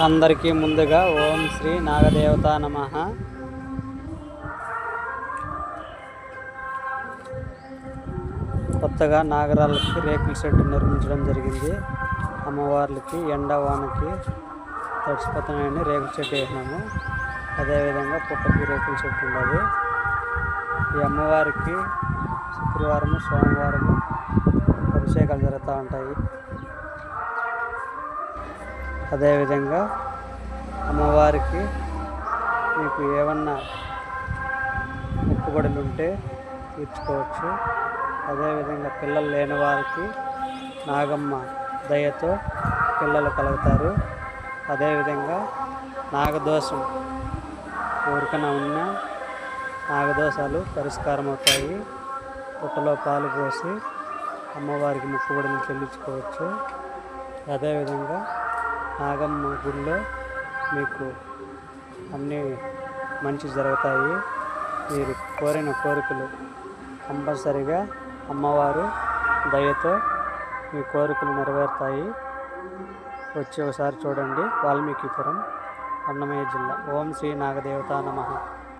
అందరికీ ముందుగా ఓం శ్రీ నాగదేవత నమః. కొత్తగా నాగరాలకి రేకుల షెడ్ నిర్మించడం జరిగింది. అమ్మవార్లకి ఎండ వానకి తడిసిపోతున్నాయని రేకుల షెడ్ వేసినాము. అదేవిధంగా పుట్టకి రేకుల షెడ్ ఉండదు. ఈ అమ్మవారికి శుక్రవారము సోమవారము అభిషేకాలు జరుగుతూ ఉంటాయి. అదేవిధంగా అమ్మవారికి మీకు ఏమన్నా మొక్కుబడులు ఉంటే తీర్చుకోవచ్చు. అదేవిధంగా పిల్లలు లేని వారికి నాగమ్మ దయతో పిల్లలు కలుగుతారు. అదేవిధంగా నాగదోషం ఎవరికైనా ఉన్నా నాగదోషాలు పరిష్కారం అవుతాయి. పుట్టలో పాలు పోసి అమ్మవారికి మొక్కుబడులు చెల్లించుకోవచ్చు. అదేవిధంగా నాగమ్మ గుడిలో మీకు అన్నీ మంచి జరుగుతాయి. మీరు కోరిన కోరికలు కంపల్సరిగా అమ్మవారు దయతో మీ కోరికలు నెరవేరుతాయి. వచ్చి ఒకసారి చూడండి. వాల్మీకిపురం, అన్నమయ్య జిల్లా. ఓం శ్రీ నాగదేవత నమః.